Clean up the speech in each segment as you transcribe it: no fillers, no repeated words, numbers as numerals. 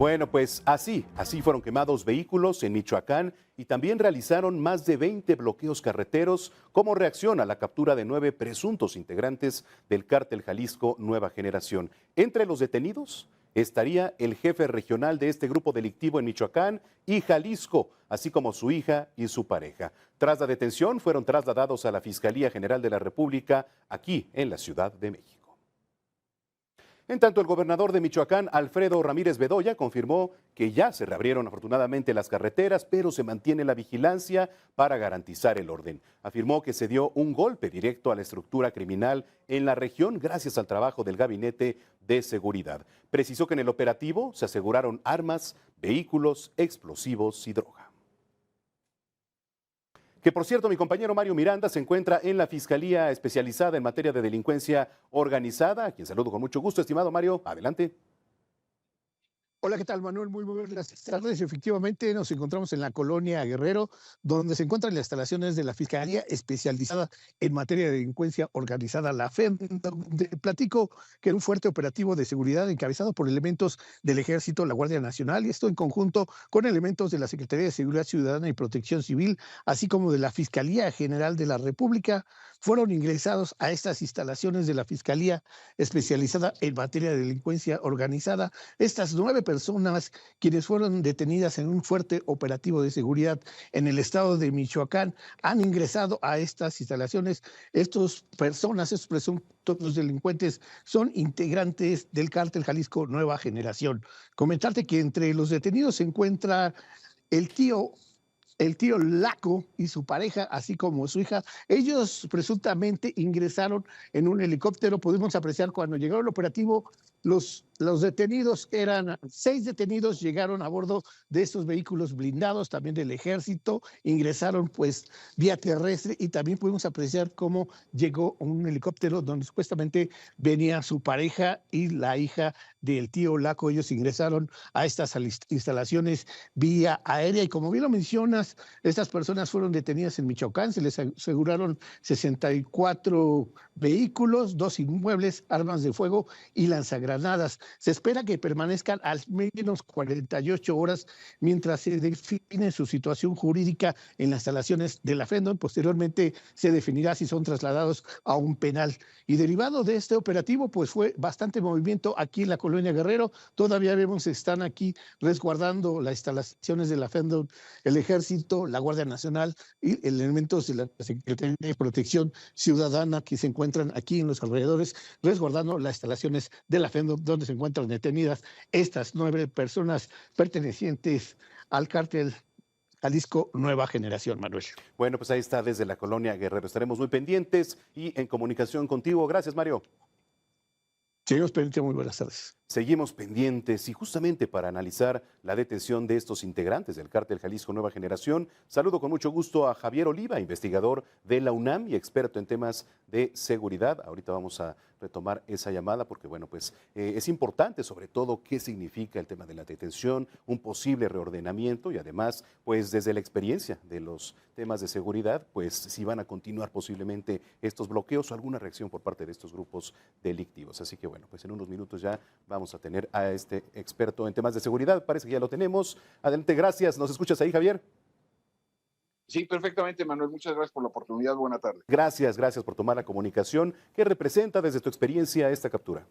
Bueno, pues así fueron quemados vehículos en Michoacán y también realizaron más de 20 bloqueos carreteros como reacción a la captura de 9 presuntos integrantes del cártel Jalisco Nueva Generación. Entre los detenidos estaría el jefe regional de este grupo delictivo en Michoacán y Jalisco, así como su hija y su pareja. Tras la detención, fueron trasladados a la Fiscalía General de la República aquí en la Ciudad de México. En tanto, el gobernador de Michoacán, Alfredo Ramírez Bedoya, confirmó que ya se reabrieron afortunadamente las carreteras, pero se mantiene la vigilancia para garantizar el orden. Afirmó que se dio un golpe directo a la estructura criminal en la región gracias al trabajo del Gabinete de Seguridad. Precisó que en el operativo se aseguraron armas, vehículos, explosivos y droga. Que por cierto, mi compañero Mario Miranda se encuentra en la Fiscalía Especializada en Materia de Delincuencia Organizada, a quien saludo con mucho gusto. Estimado Mario, adelante. Hola, ¿qué tal, Manuel? Muy buenas tardes. Efectivamente, nos encontramos en la colonia Guerrero, donde se encuentran las instalaciones de la Fiscalía Especializada en Materia de Delincuencia Organizada, la FEM, donde platico que era un fuerte operativo de seguridad encabezado por elementos del Ejército, la Guardia Nacional, y esto en conjunto con elementos de la Secretaría de Seguridad Ciudadana y Protección Civil, así como de la Fiscalía General de la República, fueron ingresados a estas instalaciones de la Fiscalía Especializada en Materia de Delincuencia Organizada. Estas 9 personas quienes fueron detenidas en un fuerte operativo de seguridad en el estado de Michoacán han ingresado a estas instalaciones. Estos presuntos delincuentes son integrantes del cártel Jalisco Nueva Generación. Comentarte que entre los detenidos se encuentra el tío Laco y su pareja, así como su hija. Ellos presuntamente ingresaron en un helicóptero. Pudimos apreciar cuando llegó el operativo, los detenidos, eran 6 detenidos, llegaron a bordo de estos vehículos blindados, también del ejército, ingresaron pues vía terrestre y también pudimos apreciar cómo llegó un helicóptero donde supuestamente venía su pareja y la hija del tío Laco. Ellos ingresaron a estas instalaciones vía aérea y como bien lo mencionas, estas personas fueron detenidas en Michoacán, se les aseguraron 64 vehículos, 2 inmuebles, armas de fuego y lanzagranadas. Se espera que permanezcan al menos 48 horas mientras se define su situación jurídica en las instalaciones de la FENDON. Posteriormente se definirá si son trasladados a un penal. Y derivado de este operativo, pues fue bastante movimiento aquí en la colonia Guerrero. Todavía vemos que están aquí resguardando las instalaciones de la FENDON, el Ejército, la Guardia Nacional y elementos de la Secretaría de Protección Ciudadana que se encuentran aquí en los alrededores resguardando las instalaciones de la FENDON, donde se encuentran detenidas estas 9 personas pertenecientes al cártel Jalisco Nueva Generación, Manuel. Bueno, pues ahí está desde la colonia Guerrero. Estaremos muy pendientes y en comunicación contigo. Gracias, Mario. Seguimos pendientes, muy buenas tardes. Seguimos pendientes y justamente para analizar la detención de estos integrantes del cártel Jalisco Nueva Generación, saludo con mucho gusto a Javier Oliva, investigador de la UNAM y experto en temas de seguridad. Ahorita vamos a retomar esa llamada porque, bueno, pues es importante sobre todo qué significa el tema de la detención, un posible reordenamiento y además, pues desde la experiencia de los temas de seguridad, pues si van a continuar posiblemente estos bloqueos o alguna reacción por parte de estos grupos delictivos. Así que, bueno, pues en unos minutos ya vamos a tener a este experto en temas de seguridad. Parece que ya lo tenemos. Adelante, gracias. ¿Nos escuchas ahí, Javier? Sí, perfectamente, Manuel. Muchas gracias por la oportunidad. Buena tarde. Gracias por tomar la comunicación. ¿Qué representa desde tu experiencia esta captura?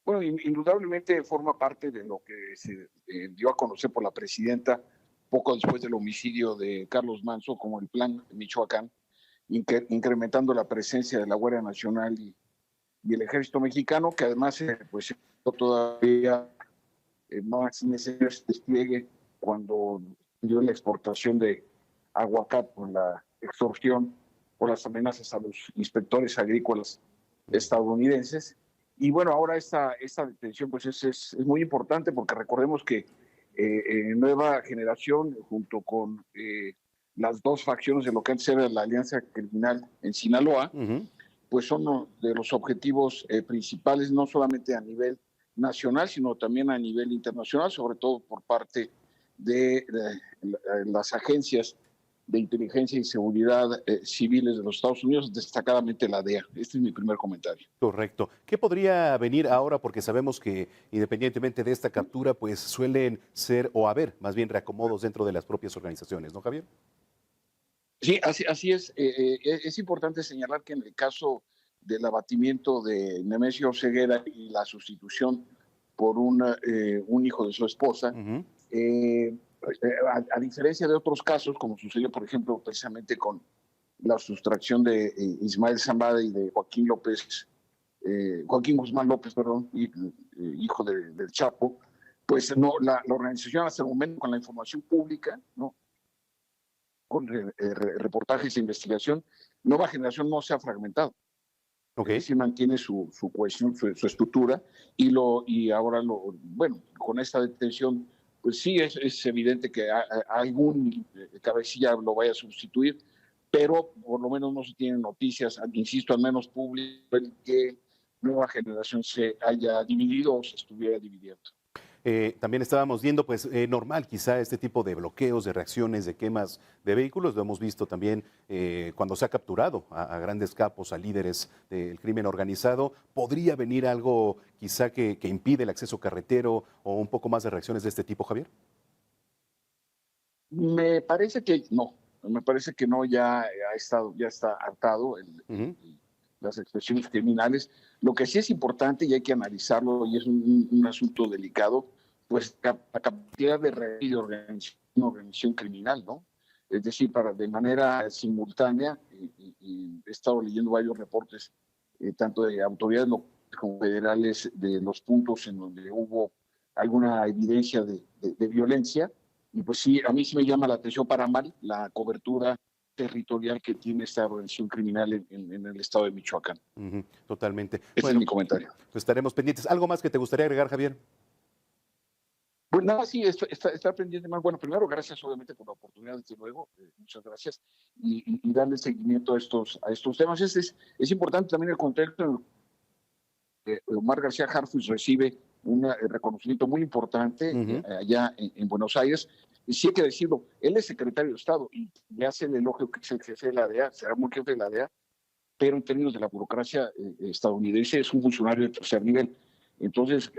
Bueno, indudablemente forma parte de lo que se dio a conocer por la presidenta poco después del homicidio de Carlos Manzo, como el plan de Michoacán, incrementando la presencia de la Guardia Nacional y el Ejército Mexicano, que además pues todavía más necesario ese despliegue cuando dio la exportación de aguacate por la extorsión, por las amenazas a los inspectores agrícolas estadounidenses. Y bueno, ahora esta detención pues es muy importante porque recordemos que Nueva Generación, junto con las 2 facciones de lo que antes era la Alianza Criminal en Sinaloa, pues son de los objetivos principales, no solamente a nivel nacional, sino también a nivel internacional, sobre todo por parte de las agencias de Inteligencia y Seguridad Civiles de los Estados Unidos, destacadamente la DEA. Este es mi primer comentario. Correcto. ¿Qué podría venir ahora? Porque sabemos que independientemente de esta captura, pues suelen ser o haber más bien reacomodos dentro de las propias organizaciones, ¿no, Javier? Sí, así es. Es importante señalar que en el caso del abatimiento de Nemesio Ceguera y la sustitución por un hijo de su esposa, a diferencia de otros casos, como sucedió, por ejemplo, precisamente con la sustracción de Ismael Zambada y de Joaquín Guzmán López, hijo del Chapo, pues no, la organización hasta el momento, con la información pública, ¿no?, con reportajes de investigación, Nueva Generación no se ha fragmentado. Okay. Sí mantiene su cohesión, su estructura, y ahora, con esta detención, pues sí es evidente que algún cabecilla lo vaya a sustituir, pero por lo menos no se tienen noticias, insisto, al menos público, en que Nueva Generación se haya dividido o se estuviera dividiendo. También estábamos viendo, pues, normal quizá este tipo de bloqueos, de reacciones, de quemas de vehículos. Lo hemos visto también cuando se ha capturado a grandes capos, a líderes del crimen organizado. ¿Podría venir algo quizá que impide el acceso carretero o un poco más de reacciones de este tipo, Javier? Me parece que no, ya está hartado las expresiones criminales. Lo que sí es importante y hay que analizarlo, y es un asunto delicado, pues la capacidad de red y de organización criminal, ¿no? Es decir, de manera simultánea, y he estado leyendo varios reportes, tanto de autoridades locales como federales, de los puntos en donde hubo alguna evidencia de violencia, y pues sí, a mí sí me llama la atención para mal la cobertura territorial que tiene esta organización criminal en el estado de Michoacán. Totalmente. Ese es mi comentario. Pues estaremos pendientes. ¿Algo más que te gustaría agregar, Javier? Pues nada, sí, estar pendiente más. Bueno, primero, gracias obviamente por la oportunidad, desde luego, muchas gracias, y darle seguimiento a estos temas. Es importante también el contexto. Omar García Harfuch recibe un reconocimiento muy importante allá en Buenos Aires. Y sí hay que decirlo, él es secretario de Estado y le hace el elogio que es el jefe de la DEA, será muy jefe de la DEA, pero en términos de la burocracia estadounidense es un funcionario de tercer nivel. Entonces,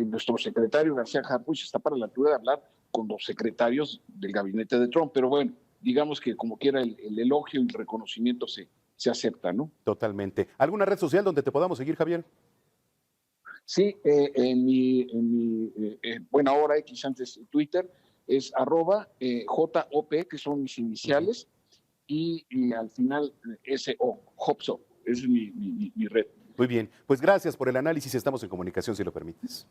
nuestro secretario García Harfuch está para la altura de hablar con los secretarios del gabinete de Trump, pero bueno, digamos que como quiera el elogio y el reconocimiento se acepta, ¿no? Totalmente. ¿Alguna red social donde te podamos seguir, Javier? Sí, en mi buena hora X, antes Twitter, es @JOP, que son mis iniciales, y al final SO, Hopso, esa es mi red. Muy bien, pues gracias por el análisis, estamos en comunicación si lo permites.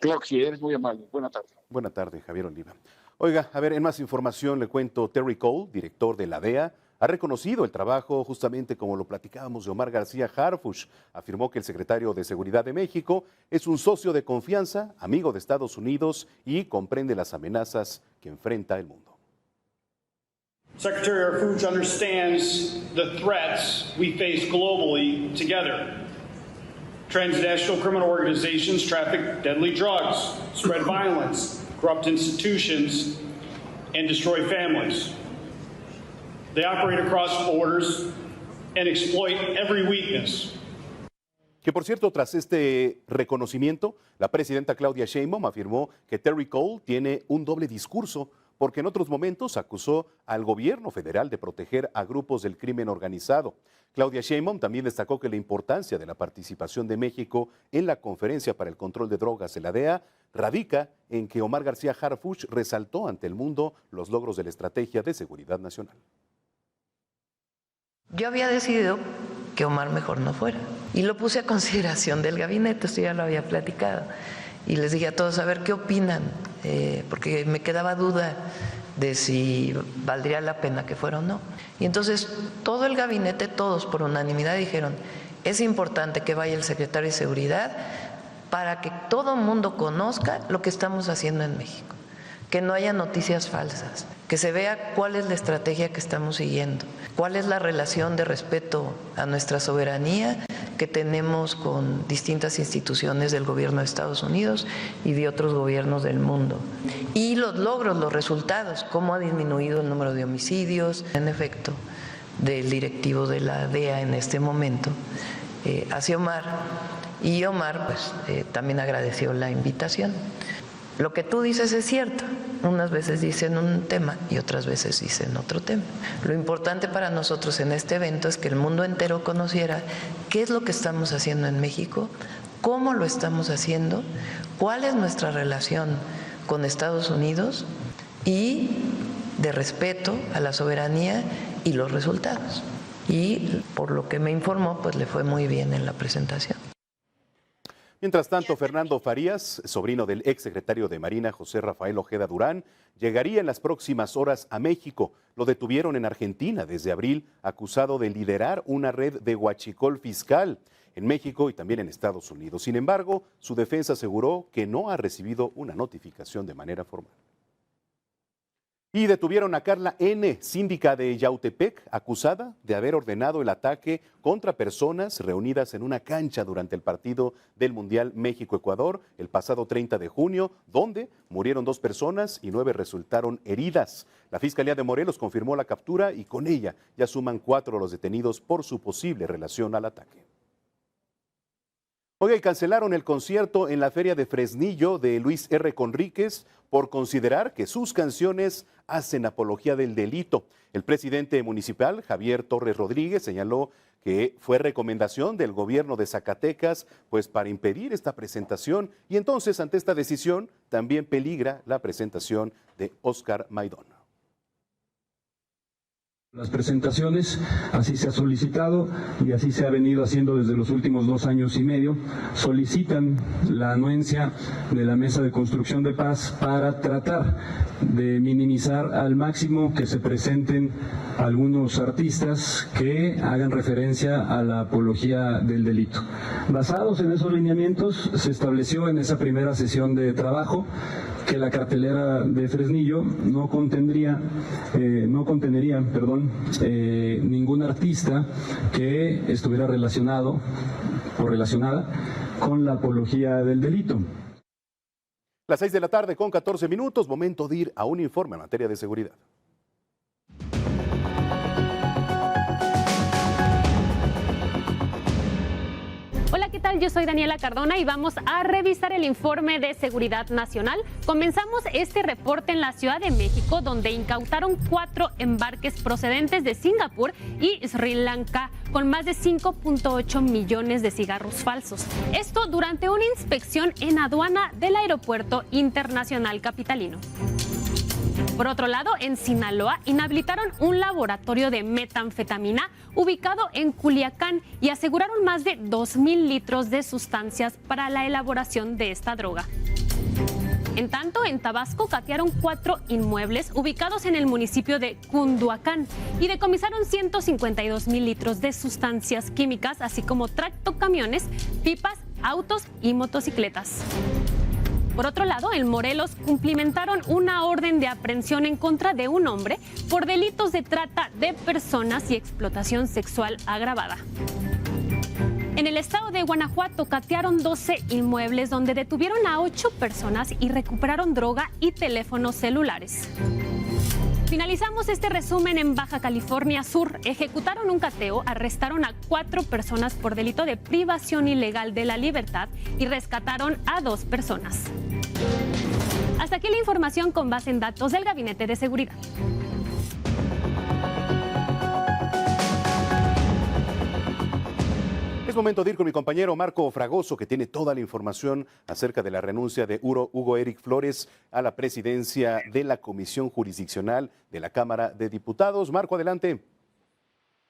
Claro que sí, eres muy amable. Buena tarde. Buena tarde, Javier Oliva. Oiga, a ver, en más información le cuento, Terry Cole, director de la DEA, ha reconocido el trabajo, justamente como lo platicábamos, de Omar García Harfuch. Afirmó que el secretario de Seguridad de México es un socio de confianza, amigo de Estados Unidos y comprende las amenazas que enfrenta el mundo. Secretary Harfuch understands the threats we face globally together. Transnational criminal organizations traffic deadly drugs, spread violence, corrupt institutions, and destroy families. They operate across borders and exploit every weakness. Que por cierto, tras este reconocimiento, la presidenta Claudia Sheinbaum afirmó que Terry Cole tiene un doble discurso, porque en otros momentos acusó al gobierno federal de proteger a grupos del crimen organizado. Claudia Sheinbaum también destacó que la importancia de la participación de México en la Conferencia para el Control de Drogas de la DEA radica en que Omar García Harfuch resaltó ante el mundo los logros de la Estrategia de Seguridad Nacional. Yo había decidido que Omar mejor no fuera y lo puse a consideración del gabinete, esto ya lo había platicado, y les dije a todos a ver qué opinan, porque me quedaba duda de si valdría la pena que fuera o no. Y entonces todo el gabinete, todos por unanimidad dijeron, es importante que vaya el secretario de Seguridad para que todo el mundo conozca lo que estamos haciendo en México, que no haya noticias falsas, que se vea cuál es la estrategia que estamos siguiendo, cuál es la relación de respeto a nuestra soberanía que tenemos con distintas instituciones del gobierno de Estados Unidos y de otros gobiernos del mundo. Y los logros, los resultados, cómo ha disminuido el número de homicidios, en efecto, del directivo de la DEA en este momento, hacia Omar, y Omar pues también agradeció la invitación. Lo que tú dices es cierto, unas veces dicen un tema y otras veces dicen otro tema. Lo importante para nosotros en este evento es que el mundo entero conociera qué es lo que estamos haciendo en México, cómo lo estamos haciendo, cuál es nuestra relación con Estados Unidos y de respeto a la soberanía y los resultados. Y por lo que me informó, pues le fue muy bien en la presentación. Mientras tanto, Fernando Farías, sobrino del exsecretario de Marina José Rafael Ojeda Durán, llegaría en las próximas horas a México. Lo detuvieron en Argentina desde abril, acusado de liderar una red de huachicol fiscal en México y también en Estados Unidos. Sin embargo, su defensa aseguró que no ha recibido una notificación de manera formal. Y detuvieron a Carla N., síndica de Yautepec, acusada de haber ordenado el ataque contra personas reunidas en una cancha durante el partido del Mundial México-Ecuador el pasado 30 de junio, donde murieron 2 personas y 9 resultaron heridas. La Fiscalía de Morelos confirmó la captura y con ella ya suman 4 los detenidos por su posible relación al ataque. Oiga, y cancelaron el concierto en la Feria de Fresnillo de Luis R. Conríquez por considerar que sus canciones hacen apología del delito. El presidente municipal, Javier Torres Rodríguez, señaló que fue recomendación del gobierno de Zacatecas, pues para impedir esta presentación, y entonces ante esta decisión también peligra la presentación de Óscar Maidón. Las presentaciones, así se ha solicitado y así se ha venido haciendo desde los últimos 2 años y medio, solicitan la anuencia de la Mesa de Construcción de Paz para tratar de minimizar al máximo que se presenten algunos artistas que hagan referencia a la apología del delito. Basados en esos lineamientos, se estableció en esa primera sesión de trabajo que la cartelera de Fresnillo no contendría ningún artista que estuviera relacionado o relacionada con la apología del delito. Las 6 de la tarde con 14 minutos, momento de ir a un informe en materia de seguridad. Hola, ¿qué tal? Yo soy Daniela Cardona y vamos a revisar el informe de seguridad nacional. Comenzamos este reporte en la Ciudad de México, donde incautaron 4 embarques procedentes de Singapur y Sri Lanka con más de 5.8 millones de cigarros falsos. Esto durante una inspección en aduana del Aeropuerto Internacional Capitalino. Por otro lado, en Sinaloa inhabilitaron un laboratorio de metanfetamina ubicado en Culiacán y aseguraron más de 2,000 litros de sustancias para la elaboración de esta droga. En tanto, en Tabasco catearon 4 inmuebles ubicados en el municipio de Cunduacán y decomisaron 152,000 litros de sustancias químicas, así como tractocamiones, pipas, autos y motocicletas. Por otro lado, en Morelos cumplimentaron una orden de aprehensión en contra de un hombre por delitos de trata de personas y explotación sexual agravada. En el estado de Guanajuato catearon 12 inmuebles donde detuvieron a 8 personas y recuperaron droga y teléfonos celulares. Finalizamos este resumen en Baja California Sur. Ejecutaron un cateo, arrestaron a 4 personas por delito de privación ilegal de la libertad y rescataron a 2 personas. Hasta aquí la información con base en datos del Gabinete de Seguridad. Es momento de ir con mi compañero Marco Fragoso, que tiene toda la información acerca de la renuncia de Hugo Eric Flores a la presidencia de la Comisión Jurisdiccional de la Cámara de Diputados. Marco, adelante.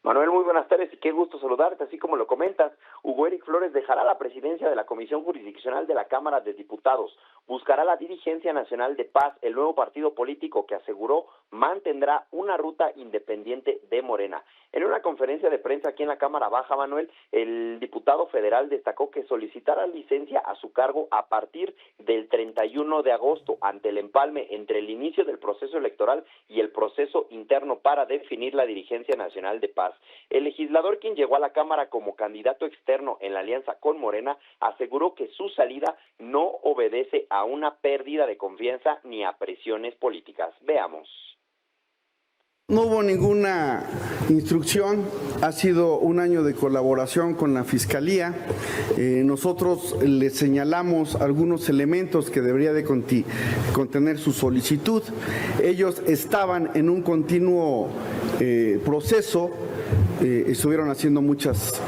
Manuel, muy buenas tardes y qué gusto saludarte. Así como lo comentas, Hugo Eric Flores dejará la presidencia de la Comisión Jurisdiccional de la Cámara de Diputados. Buscará la dirigencia nacional de Paz, el nuevo partido político que aseguró mantendrá una ruta independiente de Morena. En una conferencia de prensa aquí en la Cámara Baja, Manuel, el diputado federal destacó que solicitará licencia a su cargo a partir del 31 de agosto ante el empalme entre el inicio del proceso electoral y el proceso interno para definir la dirigencia nacional de Paz. El legislador, quien llegó a la Cámara como candidato externo en la alianza con Morena, aseguró que su salida no obedece a una pérdida de confianza ni a presiones políticas. Veamos. No hubo ninguna instrucción, ha sido un año de colaboración con la Fiscalía. Nosotros le señalamos algunos elementos que debería de contener su solicitud. Ellos estaban en un continuo proceso, estuvieron haciendo muchas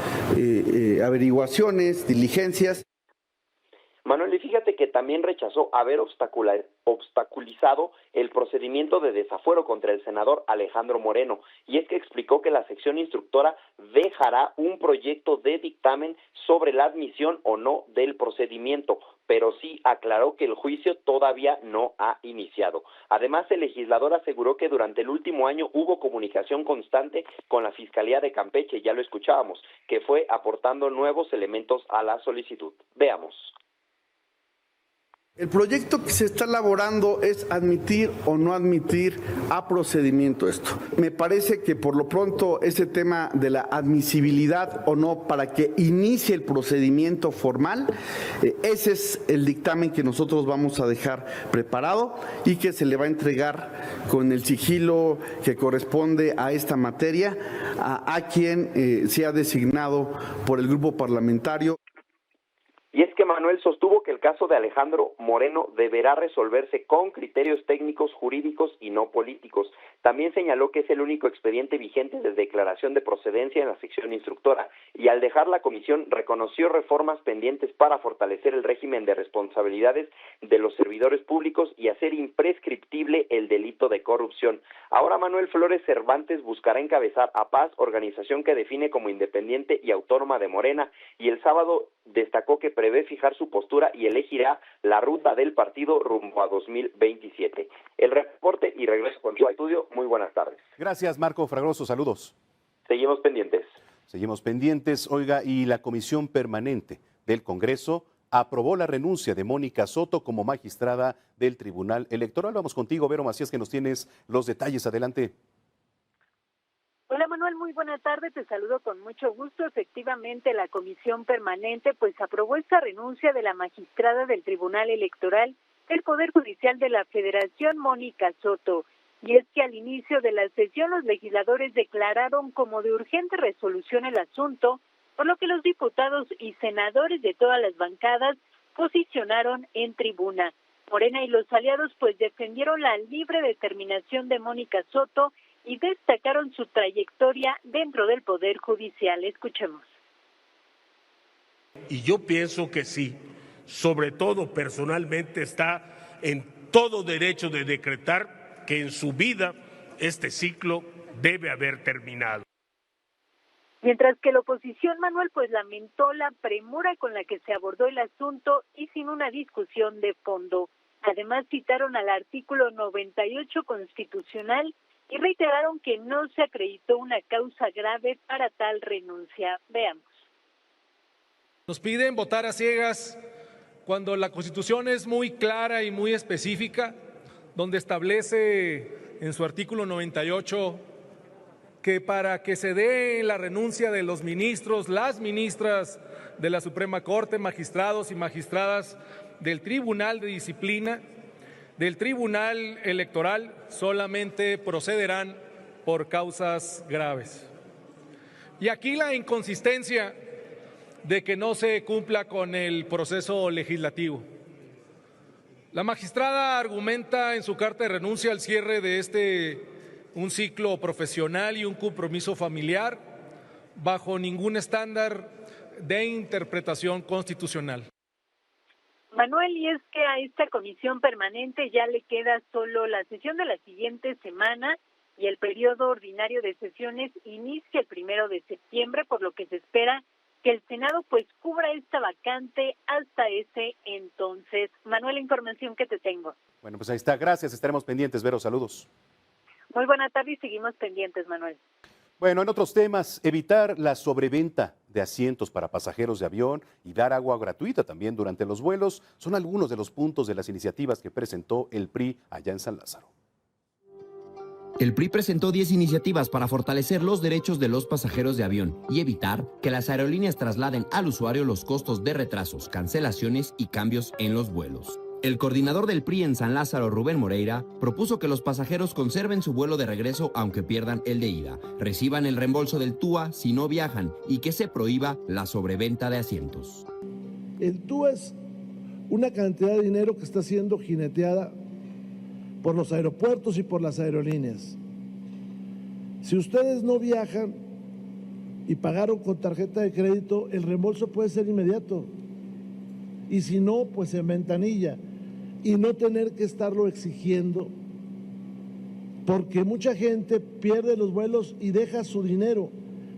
averiguaciones, diligencias. Manuel, y fíjate que también rechazó haber obstaculizado el procedimiento de desafuero contra el senador Alejandro Moreno, y es que explicó que la sección instructora dejará un proyecto de dictamen sobre la admisión o no del procedimiento, pero sí aclaró que el juicio todavía no ha iniciado. Además, el legislador aseguró que durante el último año hubo comunicación constante con la Fiscalía de Campeche, ya lo escuchábamos, que fue aportando nuevos elementos a la solicitud. Veamos. El proyecto que se está elaborando es admitir o no admitir a procedimiento esto. Me parece que por lo pronto ese tema de la admisibilidad o no para que inicie el procedimiento formal, ese es el dictamen que nosotros vamos a dejar preparado y que se le va a entregar con el sigilo que corresponde a esta materia a quien sea designado por el grupo parlamentario. Y es que Manuel sostuvo que el caso de Alejandro Moreno deberá resolverse con criterios técnicos, jurídicos y no políticos. También señaló que es el único expediente vigente de declaración de procedencia en la sección instructora, y al dejar la comisión reconoció reformas pendientes para fortalecer el régimen de responsabilidades de los servidores públicos y hacer imprescriptible el delito de corrupción. Ahora Manuel Flores Cervantes buscará encabezar a Paz, organización que define como independiente y autónoma de Morena, y el sábado destacó que prevé fijar su postura y elegirá la ruta del partido rumbo a 2027. El reporte y regreso contigo al estudio. Muy buenas tardes. Gracias, Marco Fragoso. Saludos. Seguimos pendientes. Seguimos pendientes. Oiga, y la Comisión Permanente del Congreso aprobó la renuncia de Mónica Soto como magistrada del Tribunal Electoral. Vamos contigo, Vero Macías, que nos tienes los detalles. Adelante. Hola Manuel, muy buena tarde, te saludo con mucho gusto. Efectivamente, la Comisión Permanente pues aprobó esta renuncia de la magistrada del Tribunal Electoral del Poder Judicial de la Federación, Mónica Soto. Y es que al inicio de la sesión los legisladores declararon como de urgente resolución el asunto, por lo que los diputados y senadores de todas las bancadas posicionaron en tribuna. Morena y los aliados pues defendieron la libre determinación de Mónica Soto y destacaron su trayectoria dentro del Poder Judicial. Escuchemos. Y yo pienso que sí, sobre todo personalmente está en todo derecho de decretar que en su vida este ciclo debe haber terminado. Mientras que la oposición, Manuel, pues lamentó la premura con la que se abordó el asunto y sin una discusión de fondo. Además citaron al artículo 98 constitucional y reiteraron que no se acreditó una causa grave para tal renuncia. Veamos. Nos piden votar a ciegas cuando la Constitución es muy clara y muy específica, donde establece en su artículo 98 que para que se dé la renuncia de los ministros, las ministras de la Suprema Corte, magistrados y magistradas del Tribunal de Disciplina, del Tribunal Electoral, solamente procederán por causas graves. Y aquí la inconsistencia de que no se cumpla con el proceso legislativo. La magistrada argumenta en su carta de renuncia al cierre de un ciclo profesional y un compromiso familiar bajo ningún estándar de interpretación constitucional. Manuel, y es que a esta comisión permanente ya le queda solo la sesión de la siguiente semana y el periodo ordinario de sesiones inicia el 1 de septiembre, por lo que se espera que el Senado pues cubra esta vacante hasta ese entonces. Manuel, la información que te tengo. Bueno, pues ahí está. Gracias. Estaremos pendientes, Vero. Saludos. Muy buena tarde y seguimos pendientes, Manuel. Bueno, en otros temas, evitar la sobreventa de asientos para pasajeros de avión y dar agua gratuita también durante los vuelos son algunos de los puntos de las iniciativas que presentó el PRI allá en San Lázaro. El PRI presentó 10 iniciativas para fortalecer los derechos de los pasajeros de avión y evitar que las aerolíneas trasladen al usuario los costos de retrasos, cancelaciones y cambios en los vuelos. El coordinador del PRI en San Lázaro, Rubén Moreira, propuso que los pasajeros conserven su vuelo de regreso aunque pierdan el de ida, reciban el reembolso del TUA si no viajan y que se prohíba la sobreventa de asientos. El TUA es una cantidad de dinero que está siendo jineteada por los aeropuertos y por las aerolíneas. Si ustedes no viajan y pagaron con tarjeta de crédito, el reembolso puede ser inmediato. Y si no, pues en ventanilla. Y no tener que estarlo exigiendo, porque mucha gente pierde los vuelos y deja su dinero.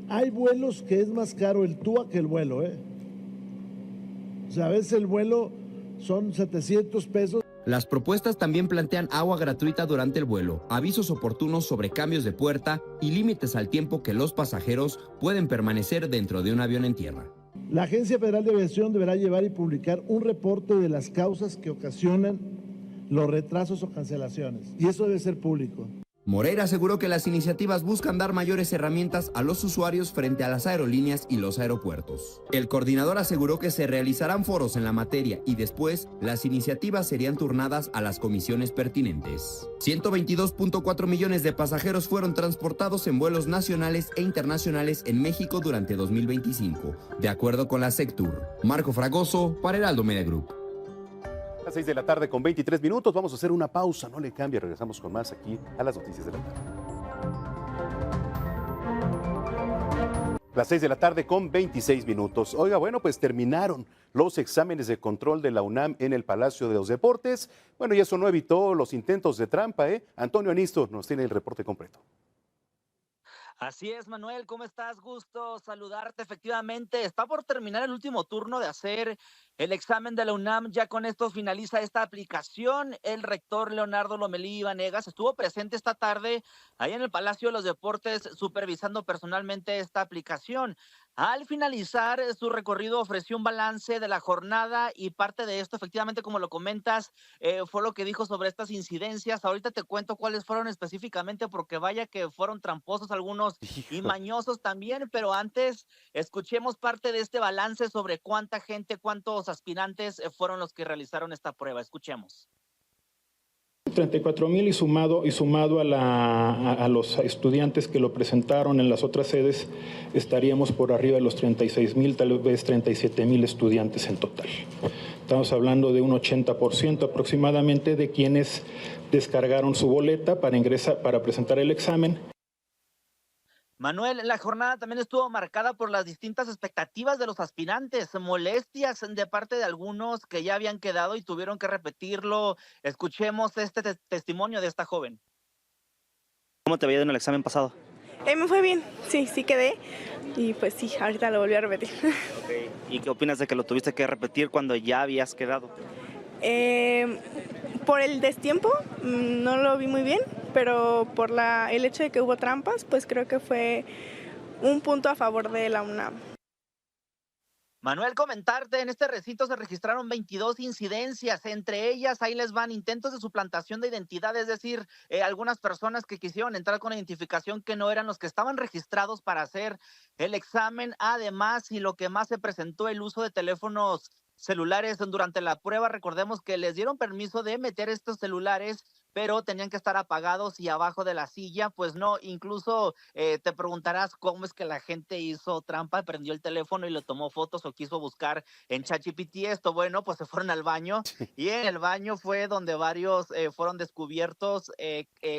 Hay vuelos que es más caro el TUA que el vuelo, O sea, a veces el vuelo son 700 pesos. Las propuestas también plantean agua gratuita durante el vuelo, avisos oportunos sobre cambios de puerta y límites al tiempo que los pasajeros pueden permanecer dentro de un avión en tierra. La Agencia Federal de Aviación deberá llevar y publicar un reporte de las causas que ocasionan los retrasos o cancelaciones, y eso debe ser público. Moreira aseguró que las iniciativas buscan dar mayores herramientas a los usuarios frente a las aerolíneas y los aeropuertos. El coordinador aseguró que se realizarán foros en la materia y después las iniciativas serían turnadas a las comisiones pertinentes. 122.4 millones de pasajeros fueron transportados en vuelos nacionales e internacionales en México durante 2025, de acuerdo con la Sectur. Marco Fragoso, para Heraldo Media Group. A las 6 de la tarde con 23 minutos, vamos a hacer una pausa, no le cambie, regresamos con más aquí a las noticias de la tarde. Las 6 de la tarde con 26 minutos. Oiga, bueno, pues terminaron los exámenes de control de la UNAM en el Palacio de los Deportes. Bueno, y eso no evitó los intentos de trampa, ¿eh? Antonio Anisto nos tiene el reporte completo. Así es, Manuel, ¿cómo estás? Gusto saludarte. Efectivamente, está por terminar el último turno de hacer el examen de la UNAM. Ya con esto finaliza esta aplicación. El rector Leonardo Lomelí Vanegas estuvo presente esta tarde ahí en el Palacio de los Deportes supervisando personalmente esta aplicación. Al finalizar su recorrido ofreció un balance de la jornada y parte de esto, efectivamente, como lo comentas, fue lo que dijo sobre estas incidencias. Ahorita te cuento cuáles fueron específicamente, porque vaya que fueron tramposos algunos y mañosos también, pero antes escuchemos parte de este balance sobre cuánta gente, cuántos aspirantes fueron los que realizaron esta prueba. Escuchemos. 34,000 y sumado a los estudiantes que lo presentaron en las otras sedes, estaríamos por arriba de los 36,000, tal vez 37,000 estudiantes en total. Estamos hablando de un 80% aproximadamente de quienes descargaron su boleta para presentar el examen. Manuel, la jornada también estuvo marcada por las distintas expectativas de los aspirantes, molestias de parte de algunos que ya habían quedado y tuvieron que repetirlo. Escuchemos este testimonio de esta joven. ¿Cómo te había ido en el examen pasado? Me fue bien, sí quedé y pues sí, ahorita lo volví a repetir. Okay. ¿Y qué opinas de que lo tuviste que repetir cuando ya habías quedado? Por el destiempo no lo vi muy bien, pero por el hecho de que hubo trampas, pues creo que fue un punto a favor de la UNAM. Manuel, comentarte, en este recinto se registraron 22 incidencias, entre ellas, ahí les van, intentos de suplantación de identidad, es decir, algunas personas que quisieron entrar con identificación que no eran los que estaban registrados para hacer el examen, además, y lo que más se presentó, el uso de teléfonos celulares durante la prueba. Recordemos que les dieron permiso de meter estos celulares, pero tenían que estar apagados y abajo de la silla, pues no, incluso te preguntarás cómo es que la gente hizo trampa, prendió el teléfono y le tomó fotos o quiso buscar en ChatGPT esto. Bueno, pues se fueron al baño y en el baño fue donde varios fueron descubiertos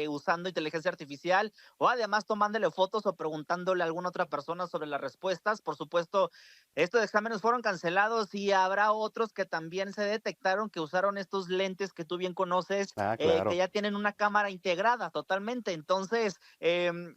usando inteligencia artificial o además tomándole fotos o preguntándole a alguna otra persona sobre las respuestas. Por supuesto, estos exámenes fueron cancelados y habrá otros que también se detectaron que usaron estos lentes que tú bien conoces, claro. Que ya tienen una cámara integrada totalmente. Entonces,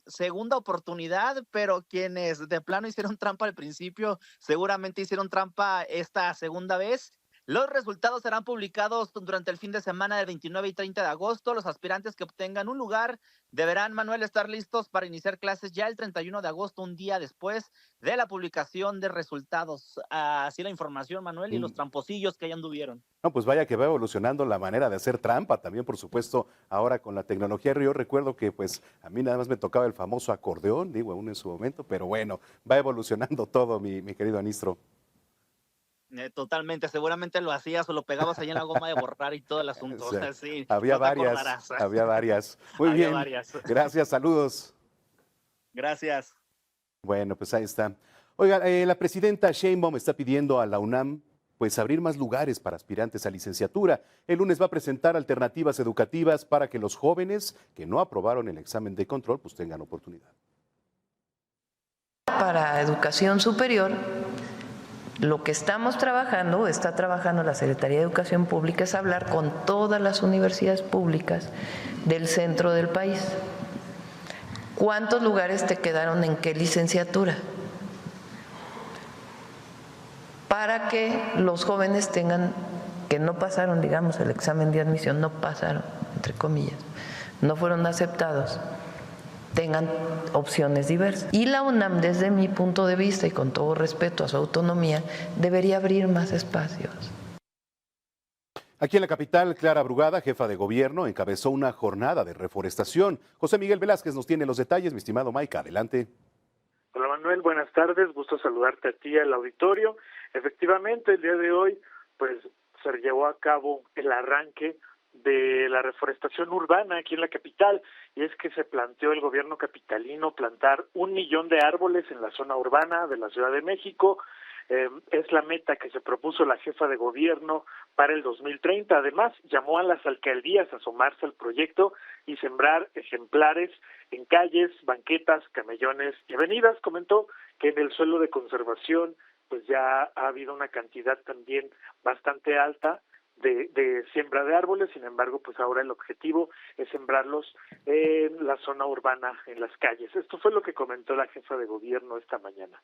segunda oportunidad, pero quienes de plano hicieron trampa al principio, seguramente hicieron trampa esta segunda vez. Los resultados serán publicados durante el fin de semana del 29 y 30 de agosto. Los aspirantes que obtengan un lugar deberán, Manuel, estar listos para iniciar clases ya el 31 de agosto, un día después de la publicación de resultados. Así la información, Manuel, y los tramposillos que ya anduvieron. No, pues vaya que va evolucionando la manera de hacer trampa también, por supuesto, ahora con la tecnología. Yo recuerdo que pues a mí nada más me tocaba el famoso acordeón, digo, aún en su momento, pero bueno, va evolucionando todo, mi querido Anistro. Totalmente, seguramente lo hacías o lo pegabas ahí en la goma de borrar y todo el asunto. O sea, O sea, sí, había no te acordarás. varias. Muy Había bien, varias. gracias, saludos. Gracias. Bueno, pues ahí está. Oiga, la presidenta Sheinbaum está pidiendo a la UNAM pues abrir más lugares para aspirantes a licenciatura. El lunes va a presentar alternativas educativas para que los jóvenes que no aprobaron el examen de control pues tengan oportunidad. Para educación superior, lo que estamos trabajando, está trabajando la Secretaría de Educación Pública, es hablar con todas las universidades públicas del centro del país. ¿Cuántos lugares te quedaron en qué licenciatura? Para que los jóvenes tengan, que no pasaron, digamos, el examen de admisión, no pasaron, entre comillas, no fueron aceptados, tengan opciones diversas. Y la UNAM, desde mi punto de vista y con todo respeto a su autonomía, debería abrir más espacios. Aquí en la capital, Clara Brugada, jefa de gobierno, encabezó una jornada de reforestación. José Miguel Velázquez nos tiene los detalles. Mi estimado Mike, adelante. Hola Manuel, buenas tardes, gusto saludarte a ti y al auditorio. Efectivamente, el día de hoy pues se llevó a cabo el arranque de la reforestación urbana aquí en la capital, y es que se planteó el gobierno capitalino plantar 1 millón de árboles en la zona urbana de la Ciudad de México. Es la meta que se propuso la jefa de gobierno para el 2030. Además, llamó a las alcaldías a sumarse al proyecto y sembrar ejemplares en calles, banquetas, camellones y avenidas. Comentó que en el suelo de conservación pues ya ha habido una cantidad también bastante alta de siembra de árboles. Sin embargo, pues ahora el objetivo es sembrarlos en la zona urbana, en las calles. Esto fue lo que comentó la jefa de gobierno esta mañana.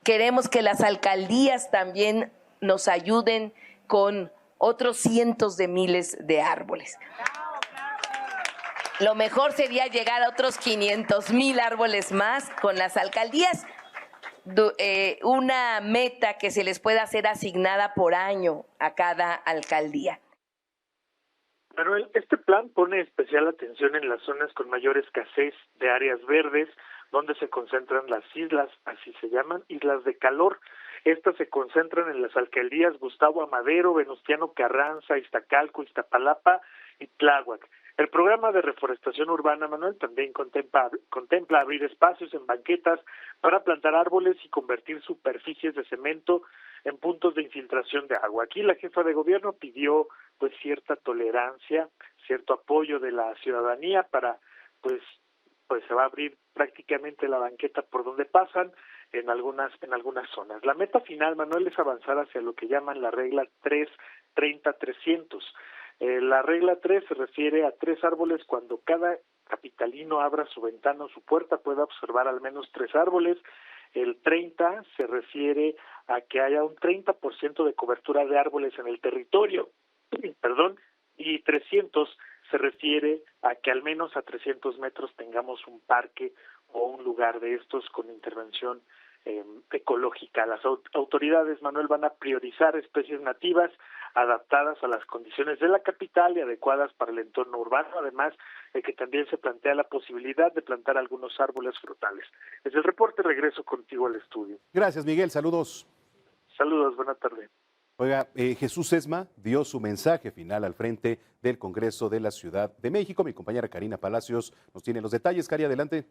Queremos que las alcaldías también nos ayuden con otros cientos de miles de árboles. Lo mejor sería llegar a otros 500,000 árboles más con las alcaldías. Una meta que se les pueda hacer asignada por año a cada alcaldía. Manuel, este plan pone especial atención en las zonas con mayor escasez de áreas verdes, donde se concentran las islas, así se llaman, islas de calor. Estas se concentran en las alcaldías Gustavo Amadero, Venustiano Carranza, Iztacalco, Iztapalapa y Tláhuac. El programa de reforestación urbana, Manuel, también contempla abrir espacios en banquetas para plantar árboles y convertir superficies de cemento en puntos de infiltración de agua. Aquí la jefa de gobierno pidió pues cierta tolerancia, cierto apoyo de la ciudadanía para pues se va a abrir prácticamente la banqueta por donde pasan en algunas zonas. La meta final, Manuel, es avanzar hacia lo que llaman la regla 3-30-300. La regla 3 se refiere a 3 árboles cuando cada capitalino abra su ventana o su puerta pueda observar al menos 3 árboles. El 30 se refiere a que haya un 30% de cobertura de árboles en el territorio, y 300 se refiere a que al menos a 300 metros tengamos un parque o un lugar de estos con intervención ecológica. Las autoridades, Manuel, van a priorizar especies nativas adaptadas a las condiciones de la capital y adecuadas para el entorno urbano, además de que también se plantea la posibilidad de plantar algunos árboles frutales. Desde el reporte regreso contigo al estudio. Gracias, Miguel, saludos. Saludos, buena tarde. Oiga, Jesús Sesma dio su mensaje final al frente del Congreso de la Ciudad de México. Mi compañera Karina Palacios nos tiene los detalles. Cari, adelante.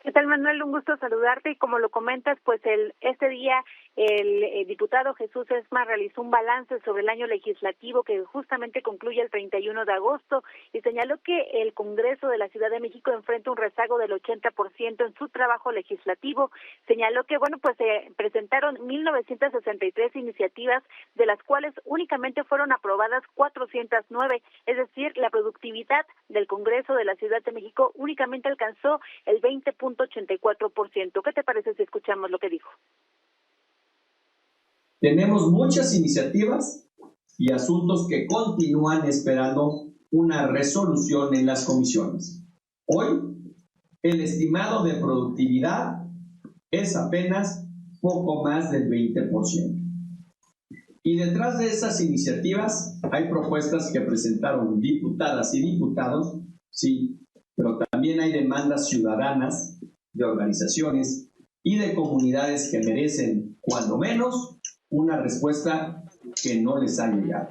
¿Qué tal, Manuel? Un gusto saludarte, y como lo comentas, pues este día el diputado Jesús Sesma realizó un balance sobre el año legislativo que justamente concluye el 31 de agosto y señaló que el Congreso de la Ciudad de México enfrenta un rezago del 80% en su trabajo legislativo. Señaló que, pues se presentaron 1,963 iniciativas, de las cuales únicamente fueron aprobadas 409, es decir, la productividad del Congreso de la Ciudad de México únicamente alcanzó el 20.84%. ¿Qué te parece si escuchamos lo que dijo? Tenemos muchas iniciativas y asuntos que continúan esperando una resolución en las comisiones. Hoy, el estimado de productividad es apenas poco más del 20%. Y detrás de esas iniciativas hay propuestas que presentaron diputadas y diputados, sí, pero también hay demandas ciudadanas, de organizaciones y de comunidades que merecen, cuando menos, una respuesta que no les ha llegado.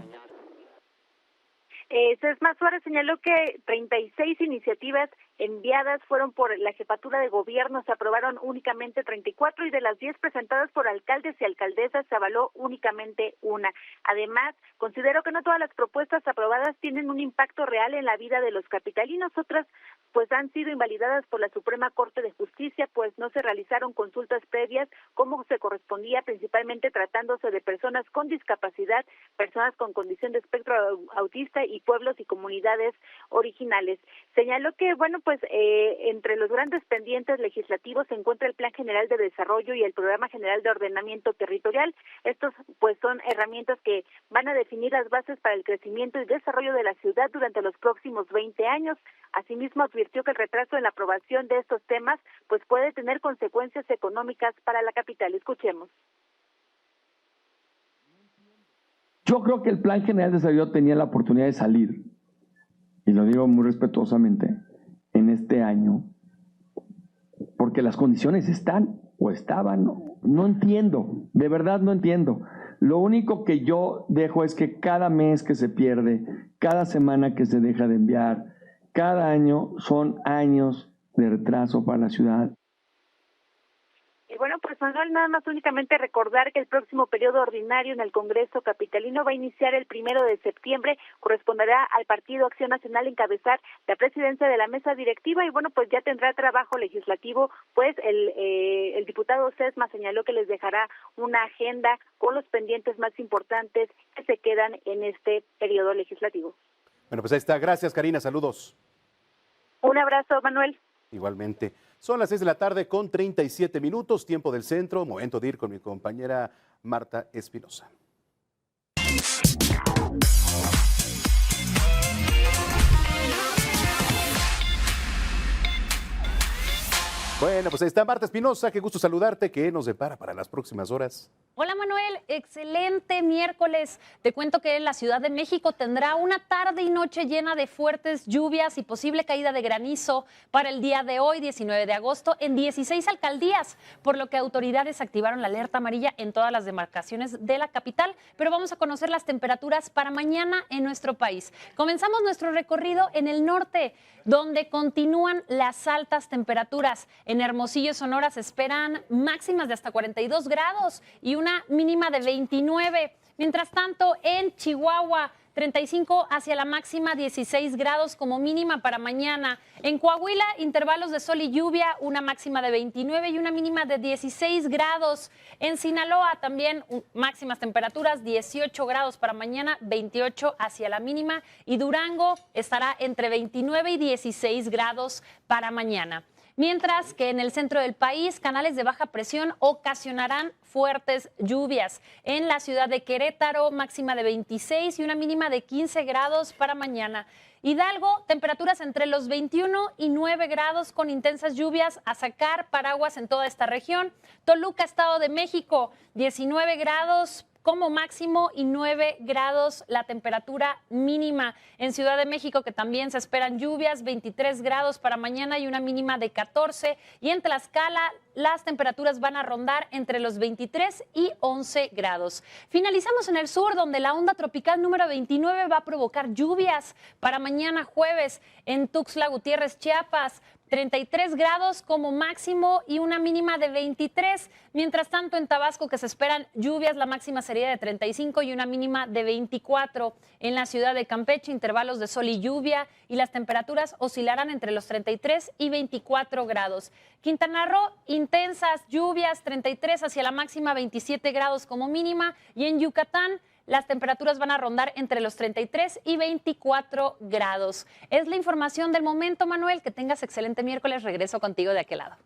Sesma Suárez señaló que 36 iniciativas enviadas fueron por la jefatura de gobierno, se aprobaron únicamente 34 y de las 10 presentadas por alcaldes y alcaldesas se avaló únicamente una. Además, considero que no todas las propuestas aprobadas tienen un impacto real en la vida de los capitalinos, otras pues han sido invalidadas por la Suprema Corte de Justicia, pues no se realizaron consultas previas como se correspondía, principalmente tratándose de personas con discapacidad, personas con condición de espectro autista y pueblos y comunidades originales. Señaló que, bueno, pues entre los grandes pendientes legislativos se encuentra el Plan General de Desarrollo y el Programa General de Ordenamiento Territorial. Estos, pues, son herramientas que van a definir las bases para el crecimiento y desarrollo de la ciudad durante los próximos 20 años. Asimismo, advirtió que el retraso en la aprobación de estos temas, pues, puede tener consecuencias económicas para la capital. Escuchemos. Yo creo que el Plan General de Desarrollo tenía la oportunidad de salir, y lo digo muy respetuosamente, en este año, porque las condiciones están o estaban, no entiendo, de verdad no entiendo. Lo único que yo dejo es que cada mes que se pierde, cada semana que se deja de enviar, cada año son años de retraso para la ciudad. Y bueno, pues Manuel, nada más únicamente recordar que el próximo periodo ordinario en el Congreso capitalino va a iniciar el 1 de septiembre, corresponderá al Partido Acción Nacional encabezar la presidencia de la mesa directiva y bueno, pues ya tendrá trabajo legislativo, pues el diputado Sesma señaló que les dejará una agenda con los pendientes más importantes que se quedan en este periodo legislativo. Bueno, pues ahí está. Gracias, Karina. Saludos. Un abrazo, Manuel. Igualmente. Son las 6 de la tarde con 37 minutos, tiempo del centro, momento de ir con mi compañera Marta Espinosa. Bueno, pues ahí está Marta Espinosa, qué gusto saludarte, ¿qué nos depara para las próximas horas? Hola Manuel, excelente miércoles. Te cuento que la Ciudad de México tendrá una tarde y noche llena de fuertes lluvias y posible caída de granizo para el día de hoy, 19 de agosto, en 16 alcaldías, por lo que autoridades activaron la alerta amarilla en todas las demarcaciones de la capital. Pero vamos a conocer las temperaturas para mañana en nuestro país. Comenzamos nuestro recorrido en el norte, donde continúan las altas temperaturas. En Hermosillo, Sonora, se esperan máximas de hasta 42 grados y una mínima de 29. Mientras tanto, en Chihuahua, 35 hacia la máxima, 16 grados como mínima para mañana. En Coahuila, intervalos de sol y lluvia, una máxima de 29 y una mínima de 16 grados. En Sinaloa también máximas temperaturas, 18 grados para mañana, 28 hacia la mínima. Y Durango estará entre 29 y 16 grados para mañana. Mientras que en el centro del país, canales de baja presión ocasionarán fuertes lluvias. En la ciudad de Querétaro, máxima de 26 y una mínima de 15 grados para mañana. Hidalgo, temperaturas entre los 21 y 9 grados con intensas lluvias, a sacar paraguas en toda esta región. Toluca, Estado de México, 19 grados como máximo y 9 grados la temperatura mínima. En Ciudad de México, que también se esperan lluvias, 23 grados para mañana y una mínima de 14. Y en Tlaxcala, las temperaturas van a rondar entre los 23 y 11 grados. Finalizamos en el sur, donde la onda tropical número 29 va a provocar lluvias para mañana jueves en Tuxtla Gutiérrez, Chiapas. 33 grados como máximo y una mínima de 23. Mientras tanto, en Tabasco, que se esperan lluvias, la máxima sería de 35 y una mínima de 24. En la ciudad de Campeche, intervalos de sol y lluvia y las temperaturas oscilarán entre los 33 y 24 grados. Quintana Roo, intensas lluvias, 33 hacia la máxima, 27 grados como mínima. Y en Yucatán, las temperaturas van a rondar entre los 33 y 24 grados. Es la información del momento, Manuel. Que tengas excelente miércoles. Regreso contigo de aquel lado.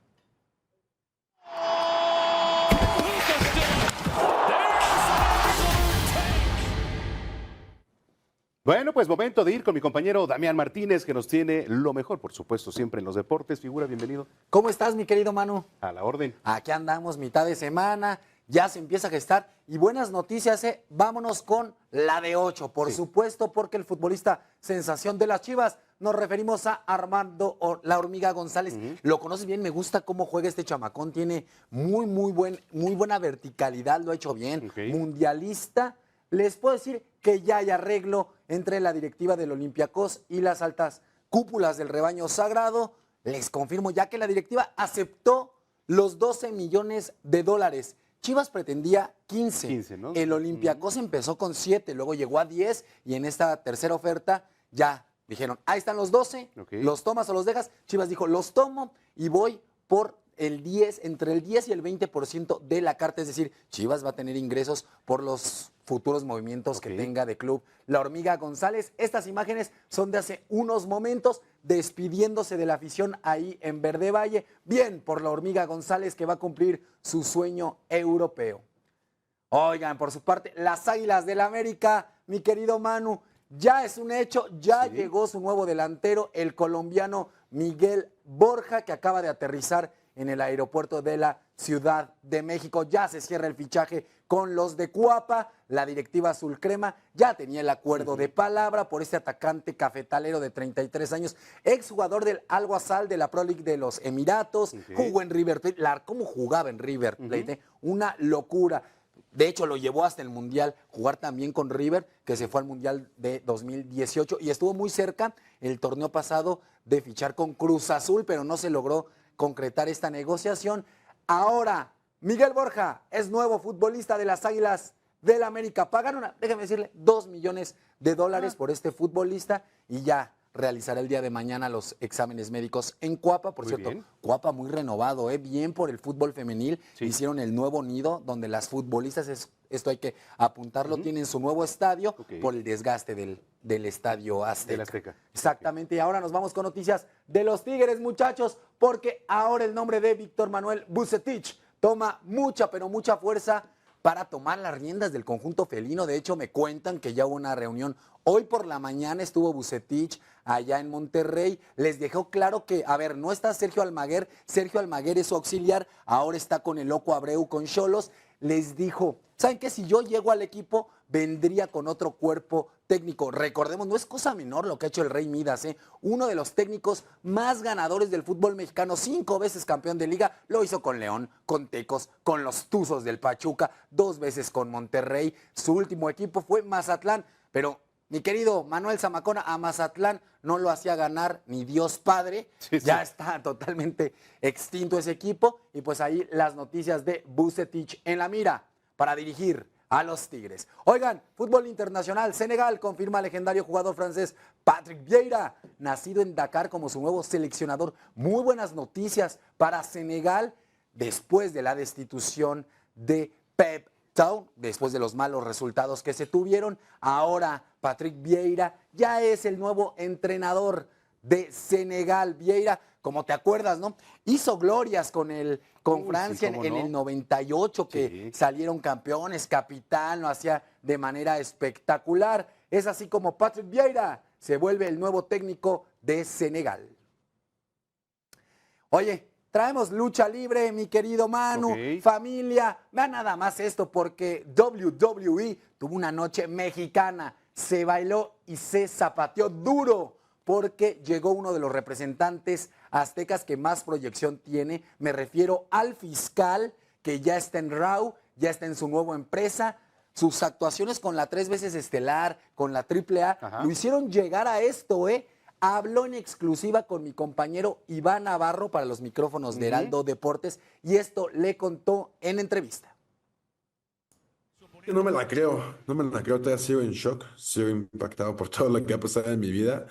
Bueno, pues momento de ir con mi compañero Damián Martínez, que nos tiene lo mejor, por supuesto, siempre en los deportes. Figura, bienvenido. ¿Cómo estás, mi querido Manu? A la orden. Aquí andamos, mitad de semana, ya se empieza a gestar. Y buenas noticias, vámonos con la de 8, por supuesto, porque el futbolista sensación de las Chivas, nos referimos a Armando La Hormiga González. Lo conoces bien, me gusta cómo juega este chamacón, tiene muy buena verticalidad, lo ha hecho bien. Mundialista. Les puedo decir que ya hay arreglo entre la directiva del Olympiacos y las altas cúpulas del rebaño sagrado. Les confirmo ya que la directiva aceptó los 12 millones de dólares. Chivas pretendía 15, ¿no? El Olympiacos empezó con 7, luego llegó a 10 y en esta tercera oferta ya dijeron, ahí están los 12, ¿los tomas o los dejas? Chivas dijo, los tomo y voy por el 10, entre el 10 y el 20% de la carta, es decir, Chivas va a tener ingresos por los futuros movimientos que tenga de club La Hormiga González. Estas imágenes son de hace unos momentos, despidiéndose de la afición ahí en Verde Valle. Bien por La Hormiga González, que va a cumplir su sueño europeo. Oigan, por su parte, las Águilas del América, mi querido Manu, ya es un hecho, ya llegó su nuevo delantero, el colombiano Miguel Borja, que acaba de aterrizar en el aeropuerto de la Ciudad de México. Ya se cierra el fichaje con los de Cuapa. La directiva azul crema ya tenía el acuerdo de palabra por este atacante cafetalero de 33 años, exjugador del Al Ghazal de la Pro League de los Emiratos, jugó en River Plate. ¿Cómo jugaba en River Plate? Una locura. De hecho, lo llevó hasta el Mundial, jugar también con River, que se fue al Mundial de 2018 y estuvo muy cerca el torneo pasado de fichar con Cruz Azul, pero no se logró concretar esta negociación. Ahora, Miguel Borja es nuevo futbolista de las Águilas del América. Pagaron, déjame decirle, 2 millones de dólares por este futbolista y ya realizará el día de mañana los exámenes médicos en Cuapa. Por cierto, Cuapa muy renovado, bien por el fútbol femenil. Hicieron el nuevo nido donde las futbolistas, esto hay que apuntarlo, tienen su nuevo estadio por el desgaste del estadio Azteca. Exactamente, y ahora nos vamos con noticias de los Tigres, muchachos, porque ahora el nombre de Víctor Manuel Vucetich toma mucha, pero mucha fuerza para tomar las riendas del conjunto felino. De hecho, me cuentan que ya hubo una reunión. Hoy por la mañana estuvo Vucetich allá en Monterrey. Les dejó claro que, no está Sergio Almaguer. Sergio Almaguer es su auxiliar. Ahora está con el Loco Abreu, con Xolos. Les dijo, ¿saben qué? Si yo llego al equipo, vendría con otro cuerpo técnico. Recordemos, no es cosa menor lo que ha hecho el Rey Midas, uno de los técnicos más ganadores del fútbol mexicano, 5 veces campeón de liga, lo hizo con León, con Tecos, con los Tuzos del Pachuca, 2 veces con Monterrey. Su último equipo fue Mazatlán, pero mi querido Manuel Zamacona, a Mazatlán no lo hacía ganar ni Dios Padre. Ya está totalmente extinto ese equipo. Y pues ahí las noticias de Vucetich en la mira para dirigir a los Tigres. Oigan, fútbol internacional. Senegal confirma al legendario jugador francés Patrick Vieira, nacido en Dakar, como su nuevo seleccionador. Muy buenas noticias para Senegal después de la destitución de Pep Town, después de los malos resultados que se tuvieron. Ahora Patrick Vieira ya es el nuevo entrenador de Senegal. Vieira, como te acuerdas, ¿no? Hizo glorias con Francia en el 98, que salieron campeones, capitán, lo hacía de manera espectacular. Es así como Patrick Vieira se vuelve el nuevo técnico de Senegal. Oye, traemos lucha libre, mi querido Manu, familia. Vean nada más esto, porque WWE tuvo una noche mexicana. Se bailó y se zapateó duro, porque llegó uno de los representantes aztecas que más proyección tiene. Me refiero al fiscal, que ya está en Raw, ya está en su nueva empresa. Sus actuaciones con la 3 veces estelar, con la AAA, lo hicieron llegar a esto, Habló en exclusiva con mi compañero Iván Navarro para los micrófonos de Heraldo Deportes y esto le contó en entrevista. No me la creo, todavía sigo en shock, sigo impactado por todo lo que ha pasado en mi vida.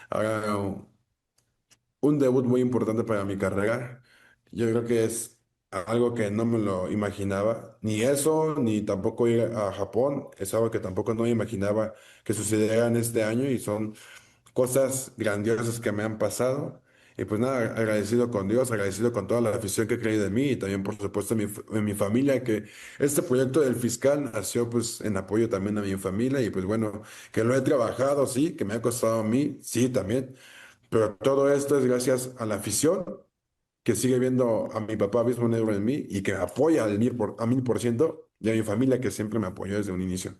Ahora, un debut muy importante para mi carrera. Yo creo que es algo que no me lo imaginaba, ni eso, ni tampoco ir a Japón. Es algo que tampoco no me imaginaba que sucediera en este año y son cosas grandiosas que me han pasado. Y pues nada, agradecido con Dios, agradecido con toda la afición que ha creído en mí y también por supuesto en mi familia, que este proyecto del fiscal nació pues en apoyo también a mi familia y pues bueno, que lo he trabajado, sí, que me ha costado a mí, sí, también, pero todo esto es gracias a la afición que sigue viendo a mi papá Abismo Negro en mí y que me apoya al 1000%, y a mi familia que siempre me apoyó desde un inicio.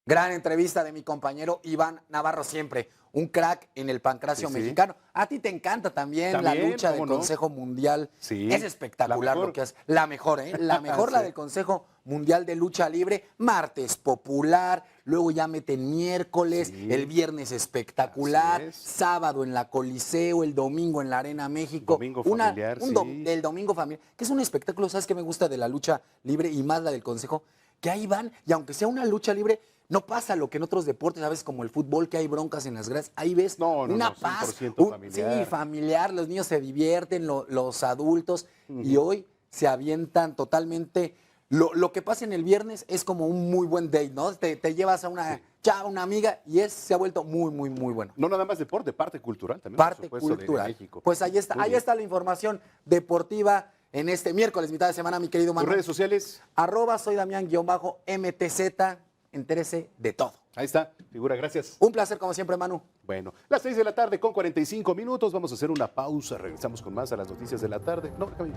Gran entrevista de mi compañero Iván Navarro, siempre un crack en el pancracio mexicano. A ti te encanta también la lucha del Consejo Mundial. Sí, es espectacular lo que hace. La mejor, ¿eh? La mejor, la del Consejo Mundial de Lucha Libre. Martes popular, luego ya meten miércoles, el viernes espectacular, sábado en la Coliseo, el domingo en la Arena México. Domingo familiar, el domingo familiar, que es un espectáculo, ¿sabes qué me gusta de la lucha libre y más la del Consejo? Que ahí van, y aunque sea una lucha libre, no pasa lo que en otros deportes, ¿sabes? Como el fútbol, que hay broncas en las gradas. Ahí ves una paz. 100% familiar. Sí, familiar. Los niños se divierten, los adultos. Y hoy se avientan totalmente. Lo que pasa en el viernes es como un muy buen date, ¿no? Te llevas a una amiga y se ha vuelto muy, muy, muy bueno. No nada más deporte, parte cultural también. Parte por supuesto, cultural. de México. Pues ahí está la información deportiva en este miércoles, mitad de semana, mi querido Manuel. ¿Tus redes sociales? @soy Damián_MTZ. Entérese de todo. Ahí está, figura, gracias. Un placer como siempre, Manu. Bueno, las 6 de la tarde con 45 minutos, vamos a hacer una pausa, regresamos con más a las noticias de la tarde. No, déjame.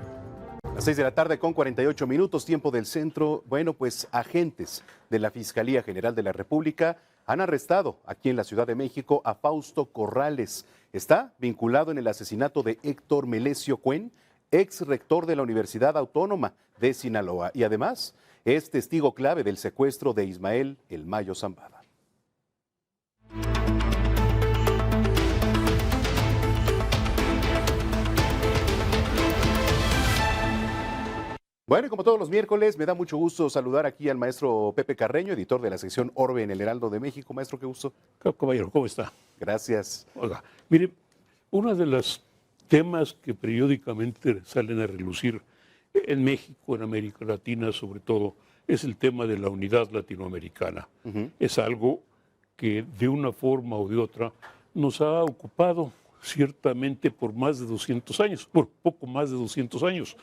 Las 6 de la tarde con 48 minutos, tiempo del centro. Bueno, pues agentes de la Fiscalía General de la República han arrestado aquí en la Ciudad de México a Fausto Corrales. Está vinculado en el asesinato de Héctor Melesio Cuen, ex rector de la Universidad Autónoma de Sinaloa, y además es testigo clave del secuestro de Ismael El Mayo Zambada. Bueno, y como todos los miércoles, me da mucho gusto saludar aquí al maestro Pepe Carreño, editor de la sección Orbe en el Heraldo de México. Maestro, qué gusto. Caballero, ¿cómo está? Gracias. Oiga, mire, uno de los temas que periódicamente salen a relucir en México, en América Latina sobre todo, es el tema de la unidad latinoamericana. Es algo que de una forma o de otra nos ha ocupado ciertamente por más de 200 años, por poco más de 200 años.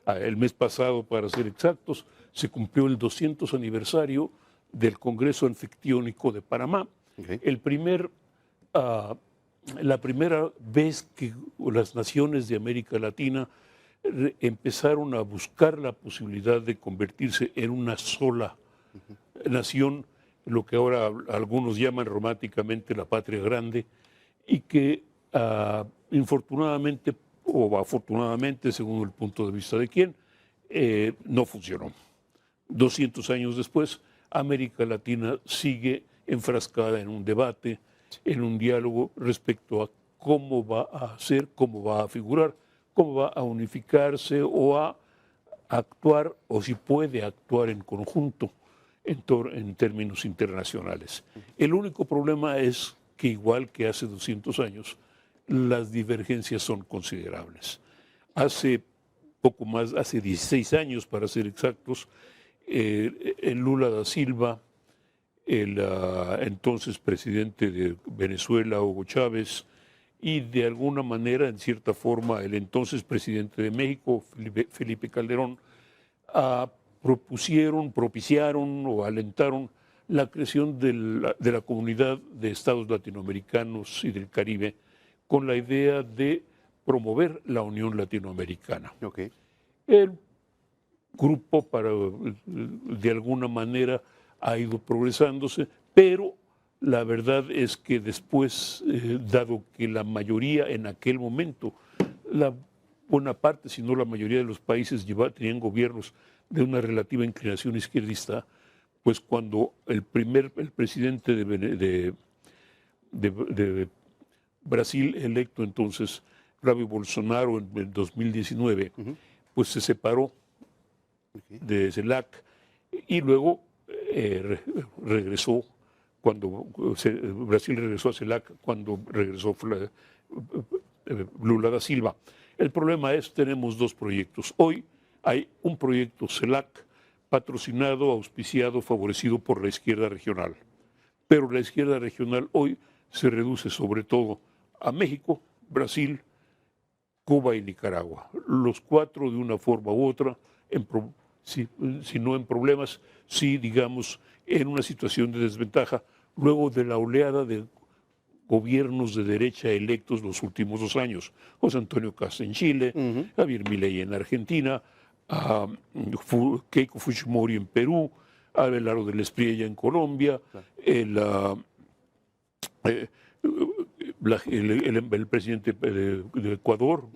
El mes pasado, para ser exactos, se cumplió el 200 aniversario del Congreso Anfictiónico de Panamá. La primera vez que las naciones de América Latina empezaron a buscar la posibilidad de convertirse en una sola nación, lo que ahora algunos llaman románticamente la patria grande, y que infortunadamente o afortunadamente, según el punto de vista de quién, no funcionó. 200 años después, América Latina sigue enfrascada en un debate, en un diálogo respecto a cómo va a ser, cómo va a figurar, cómo va a unificarse o a actuar, o si puede actuar en conjunto en términos internacionales. El único problema es que, igual que hace 200 años, las divergencias son considerables. Hace poco más, hace 16 años para ser exactos, el Lula da Silva, el entonces presidente de Venezuela, Hugo Chávez, y de alguna manera, en cierta forma, el entonces presidente de México, Felipe Calderón, propiciaron o alentaron la creación de la comunidad de estados latinoamericanos y del Caribe, con la idea de promover la Unión Latinoamericana. El grupo, de alguna manera, ha ido progresándose, pero la verdad es que después, dado que la mayoría en aquel momento, la buena parte, si no la mayoría de los países tenían gobiernos de una relativa inclinación izquierdista, pues cuando el presidente de Brasil electo entonces, Jair Bolsonaro, en el 2019, pues se separó de CELAC y luego regresó, cuando Brasil regresó a CELAC, cuando regresó Lula da Silva. El problema es, tenemos dos proyectos. Hoy hay un proyecto CELAC patrocinado, auspiciado, favorecido por la izquierda regional. Pero la izquierda regional hoy se reduce sobre todo a México, Brasil, Cuba y Nicaragua. Los cuatro de una forma u otra, si no en problemas, sí, digamos, en una situación de desventaja, luego de la oleada de gobiernos de derecha electos los últimos 2 años. José Antonio Cast en Chile, Javier Milei en Argentina, Keiko Fujimori en Perú, Abelardo del Espriella en Colombia, el presidente de Ecuador,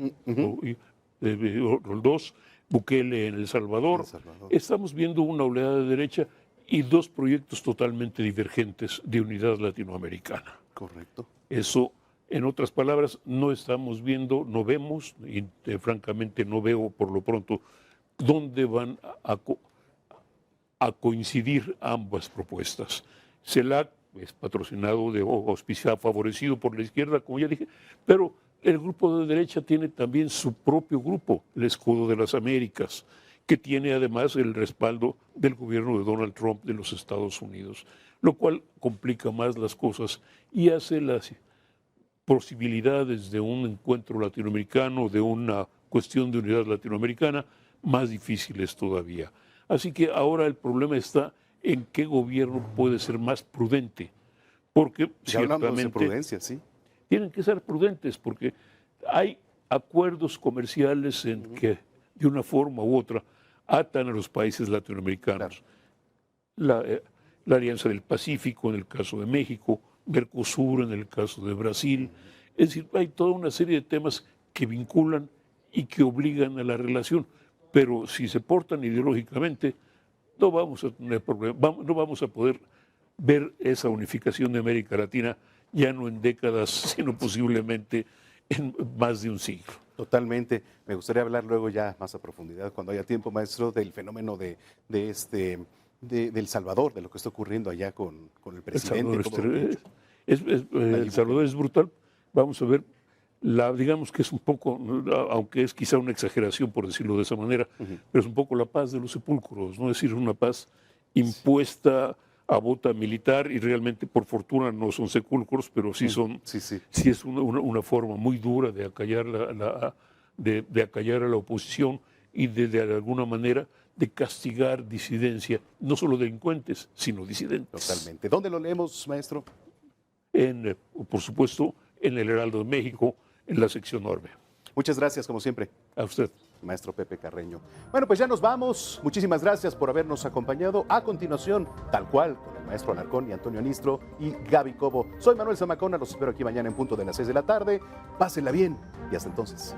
Roldós, Bukele en El Salvador. Estamos viendo una oleada de derecha y 2 proyectos totalmente divergentes de unidad latinoamericana. Correcto. Eso, en otras palabras, no estamos viendo, no vemos, y francamente no veo por lo pronto dónde van a coincidir ambas propuestas. CELAC es patrocinado, auspiciado, favorecido por la izquierda, como ya dije, pero el grupo de derecha tiene también su propio grupo, el Escudo de las Américas, que tiene además el respaldo del gobierno de Donald Trump de los Estados Unidos, lo cual complica más las cosas y hace las posibilidades de un encuentro latinoamericano, de una cuestión de unidad latinoamericana, más difíciles todavía. Así que ahora el problema está en qué gobierno puede ser más prudente, porque ya hablamos de ciertamente prudencia, sí. Tienen que ser prudentes porque hay acuerdos comerciales en que de una forma u otra atan a los países latinoamericanos. La Alianza del Pacífico en el caso de México, Mercosur en el caso de Brasil. Es decir, hay toda una serie de temas que vinculan y que obligan a la relación, pero si se portan ideológicamente no vamos a tener problema, no vamos a poder ver esa unificación de América Latina ya no en décadas, sino posiblemente en más de un siglo. Totalmente. Me gustaría hablar luego ya más a profundidad, cuando haya tiempo, maestro, del fenómeno de El Salvador, de lo que está ocurriendo allá con el presidente. El Salvador es brutal. Vamos a ver, digamos que es un poco, aunque es quizá una exageración por decirlo de esa manera, pero es un poco la paz de los sepulcros, ¿no? Es decir, una paz impuesta a bota militar y realmente por fortuna no son sepulcros, pero sí son, sí es una forma muy dura de acallar de acallar a la oposición y de alguna manera de castigar disidencia, no solo delincuentes, sino disidentes. Totalmente. ¿Dónde lo leemos, maestro? Por supuesto, en el Heraldo de México, en la sección Orbe. Muchas gracias, como siempre. A usted. Maestro Pepe Carreño. Bueno, pues ya nos vamos. Muchísimas gracias por habernos acompañado. A continuación, tal cual, con el maestro Alarcón y Antonio Anistro y Gaby Cobo. Soy Manuel Zamacona, los espero aquí mañana en punto de las 6 de la tarde. Pásenla bien y hasta entonces.